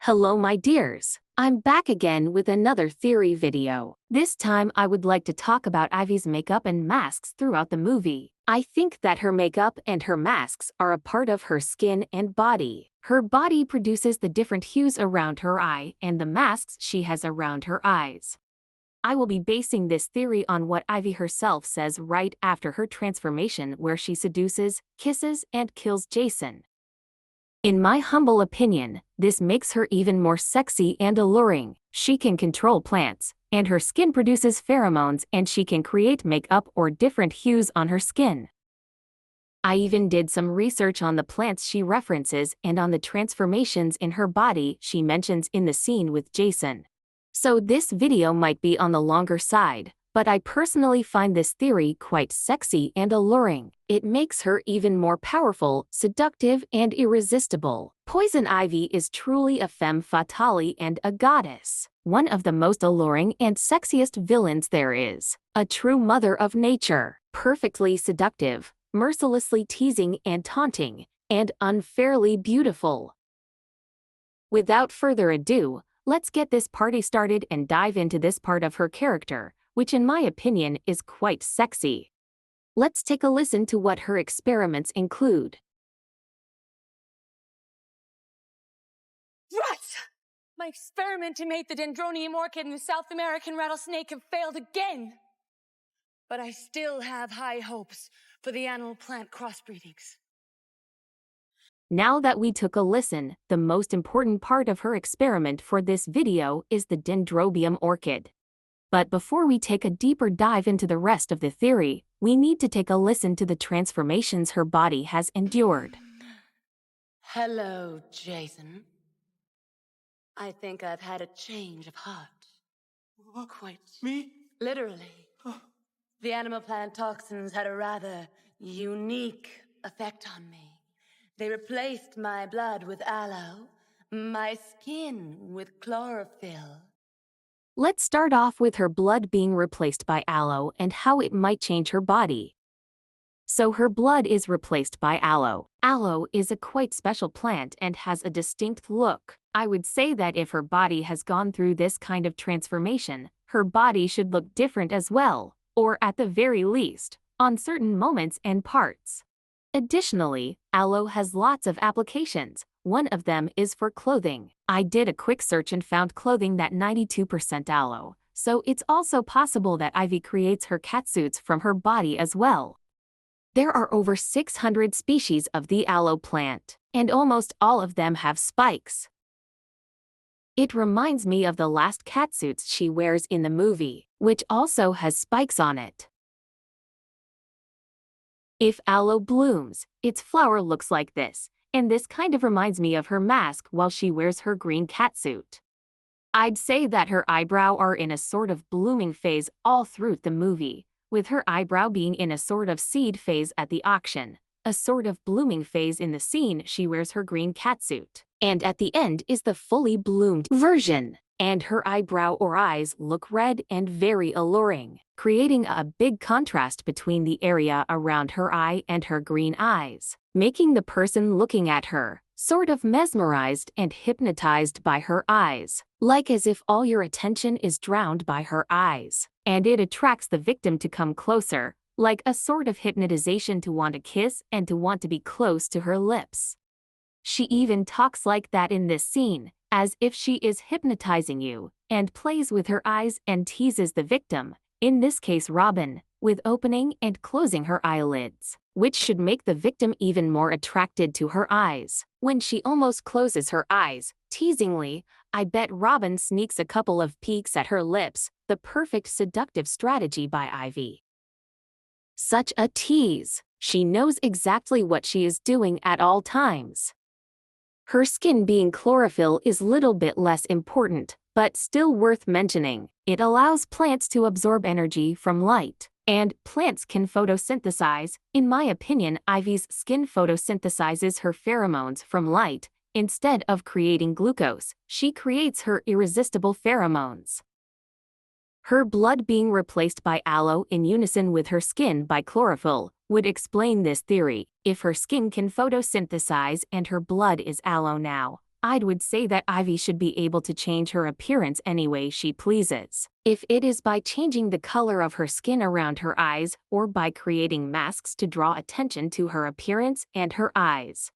Hello my dears, I'm back again with another theory video. This time I would like to talk about Ivy's makeup and masks throughout the movie. I think that her makeup and her masks are a part of her skin and body. Her body produces the different hues around her eye and the masks she has around her eyes. I will be basing this theory on what Ivy herself says right after her transformation where she seduces, kisses, and kills Jason. In my humble opinion, this makes her even more sexy and alluring. She can control plants, and her skin produces pheromones and she can create makeup or different hues on her skin. I even did some research on the plants she references and on the transformations in her body she mentions in the scene with Jason. So this video might be on the longer side, but I personally find this theory quite sexy and alluring. It makes her even more powerful, seductive, and irresistible. Poison Ivy is truly a femme fatale and a goddess. One of the most alluring and sexiest villains there is. A true mother of nature. Perfectly seductive, mercilessly teasing and taunting, and unfairly beautiful. Without further ado, let's get this party started and dive into this part of her character, which in my opinion is quite sexy. Let's take a listen to what her experiments include. Rats! My experiment to mate the Dendronium orchid and the South American rattlesnake have failed again. But I still have high hopes for the animal-plant crossbreedings. Now that we took a listen, the most important part of her experiment for this video is the Dendrobium orchid. But before we take a deeper dive into the rest of the theory, we need to take a listen to the transformations her body has endured. Hello, Jason. I think I've had a change of heart. Quite. Me? Literally. The animal plant toxins had a rather unique effect on me. They replaced my blood with aloe, my skin with chlorophyll. Let's start off with her blood being replaced by aloe and how it might change her body. So her blood is replaced by aloe. Aloe is a quite special plant and has a distinct look. I would say that if her body has gone through this kind of transformation, her body should look different as well, or at the very least, on certain moments and parts. Additionally, aloe has lots of applications. One of them is for clothing. I did a quick search and found clothing that 92% aloe, so it's also possible that Ivy creates her catsuits from her body as well. There are over 600 species of the aloe plant, and almost all of them have spikes. It reminds me of the last catsuits she wears in the movie, which also has spikes on it. If aloe blooms, its flower looks like this. And this kind of reminds me of her mask while she wears her green catsuit. I'd say that her eyebrow are in a sort of blooming phase all through the movie, with her eyebrow being in a sort of seed phase at the auction, a sort of blooming phase in the scene she wears her green catsuit, and at the end is the fully bloomed version. And her eyebrow or eyes look red and very alluring, creating a big contrast between the area around her eye and her green eyes, making the person looking at her sort of mesmerized and hypnotized by her eyes, like as if all your attention is drowned by her eyes, and it attracts the victim to come closer, like a sort of hypnotization to want to kiss and to want to be close to her lips. She even talks like that in this scene, as if she is hypnotizing you, and plays with her eyes and teases the victim, in this case Robin, with opening and closing her eyelids, which should make the victim even more attracted to her eyes. When she almost closes her eyes, teasingly, I bet Robin sneaks a couple of peeks at her lips, the perfect seductive strategy by Ivy. Such a tease. She knows exactly what she is doing at all times. Her skin being chlorophyll is little bit less important, but still worth mentioning. It allows plants to absorb energy from light, and plants can photosynthesize. In my opinion, Ivy's skin photosynthesizes her pheromones from light. Instead of creating glucose, she creates her irresistible pheromones. Her blood being replaced by aloe in unison with her skin by chlorophyll would explain this theory. If her skin can photosynthesize and her blood is aloe now, I would say that Ivy should be able to change her appearance any way she pleases. If it is by changing the color of her skin around her eyes or by creating masks to draw attention to her appearance and her eyes.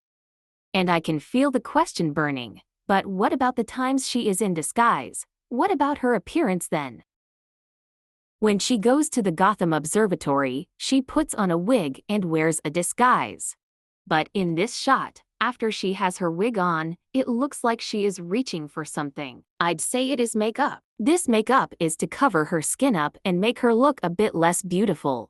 And I can feel the question burning. But what about the times she is in disguise? What about her appearance then? When she goes to the Gotham Observatory, she puts on a wig and wears a disguise. But in this shot, after she has her wig on, it looks like she is reaching for something. I'd say it is makeup. This makeup is to cover her skin up and make her look a bit less beautiful.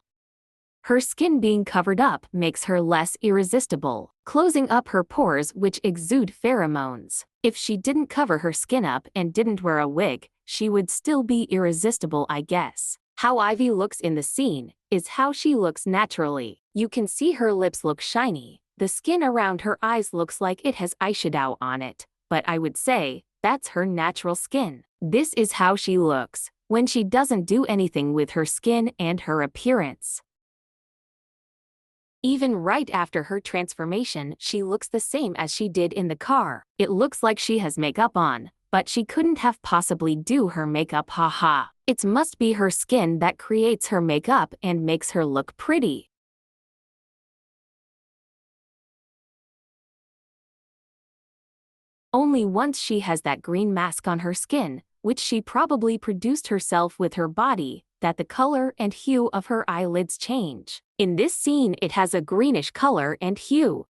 Her skin being covered up makes her less irresistible, closing up her pores which exude pheromones. If she didn't cover her skin up and didn't wear a wig, she would still be irresistible, I guess. How Ivy looks in the scene is how she looks naturally. You can see her lips look shiny. The skin around her eyes looks like it has eyeshadow on it, but I would say that's her natural skin. This is how she looks when she doesn't do anything with her skin and her appearance. Even right after her transformation, she looks the same as she did in the car. It looks like she has makeup on, but she couldn't have possibly do her makeup, haha. It must be her skin that creates her makeup and makes her look pretty. Only once she has that green mask on her skin, which she probably produced herself with her body, that the color and hue of her eyelids change. In this scene it has a greenish color and hue.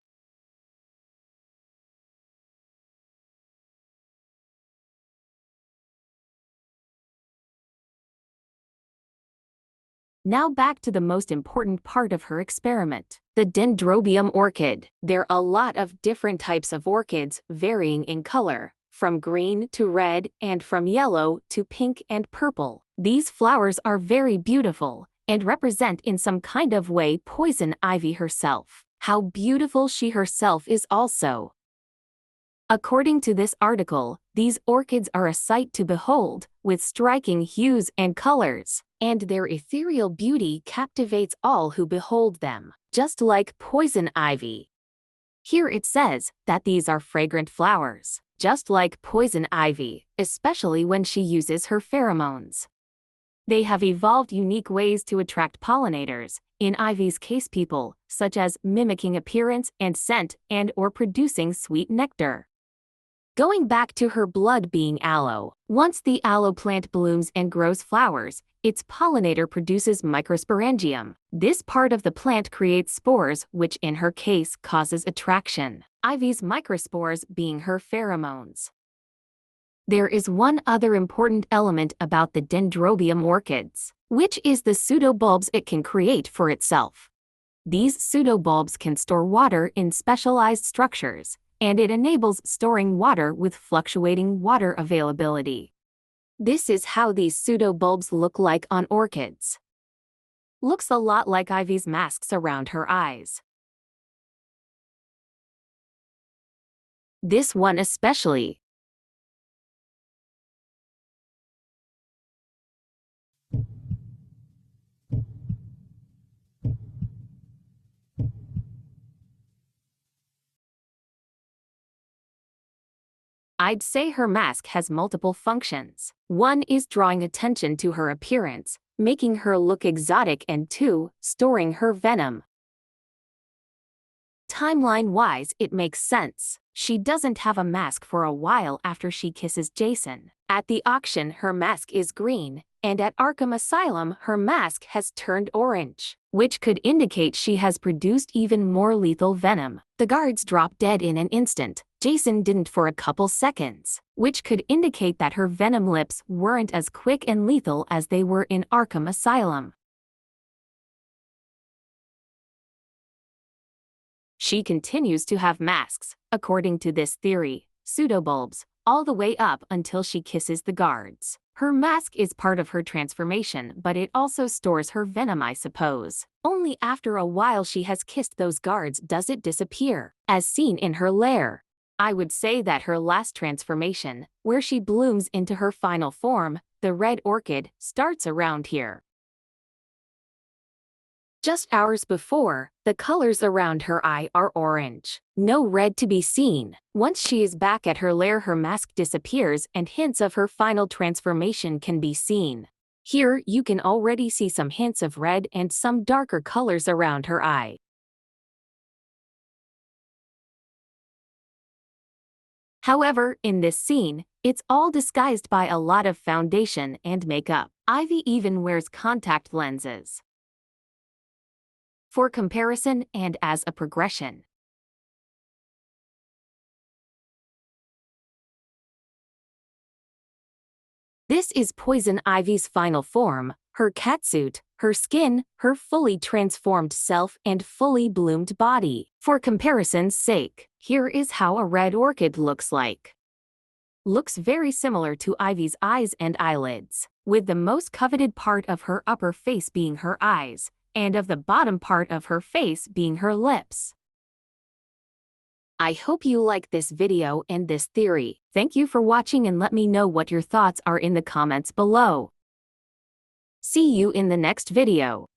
Now back to the most important part of her experiment, the Dendrobium orchid. There are a lot of different types of orchids varying in color, from green to red and from yellow to pink and purple. These flowers are very beautiful and represent in some kind of way Poison Ivy herself. How beautiful she herself is also. According to this article, these orchids are a sight to behold, with striking hues and colors, and their ethereal beauty captivates all who behold them, just like Poison Ivy. Here it says that these are fragrant flowers, just like Poison Ivy, especially when she uses her pheromones. They have evolved unique ways to attract pollinators, in Ivy's case people, such as mimicking appearance and scent and/or producing sweet nectar. Going back to her blood being aloe, once the aloe plant blooms and grows flowers, its pollinator produces microsporangium. This part of the plant creates spores, which in her case causes attraction. Ivy's microspores being her pheromones. There is one other important element about the Dendrobium orchids, which is the pseudobulbs it can create for itself. These pseudobulbs can store water in specialized structures, and it enables storing water with fluctuating water availability. This is how these pseudobulbs look like on orchids. Looks a lot like Ivy's masks around her eyes. This one especially. I'd say her mask has multiple functions. One is drawing attention to her appearance, making her look exotic, and two, storing her venom. Timeline-wise, it makes sense. She doesn't have a mask for a while after she kisses Jason. At the auction, her mask is green, and at Arkham Asylum, her mask has turned orange, which could indicate she has produced even more lethal venom. The guards drop dead in an instant. Jason didn't for a couple seconds, which could indicate that her venom lips weren't as quick and lethal as they were in Arkham Asylum. She continues to have masks, according to this theory, pseudobulbs, all the way up until she kisses the guards. Her mask is part of her transformation, but it also stores her venom, I suppose. Only after a while she has kissed those guards does it disappear, as seen in her lair. I would say that her last transformation, where she blooms into her final form, the red orchid, starts around here. Just hours before, the colors around her eye are orange. No red to be seen. Once she is back at her lair, her mask disappears and hints of her final transformation can be seen. Here, you can already see some hints of red and some darker colors around her eye. However, in this scene, it's all disguised by a lot of foundation and makeup. Ivy even wears contact lenses. For comparison and as a progression. This is Poison Ivy's final form, her catsuit, her skin, her fully transformed self and fully bloomed body. For comparison's sake, here is how a red orchid looks like. Looks very similar to Ivy's eyes and eyelids, with the most coveted part of her upper face being her eyes, and of the bottom part of her face being her lips. I hope you like this video and this theory. Thank you for watching and let me know what your thoughts are in the comments below. See you in the next video.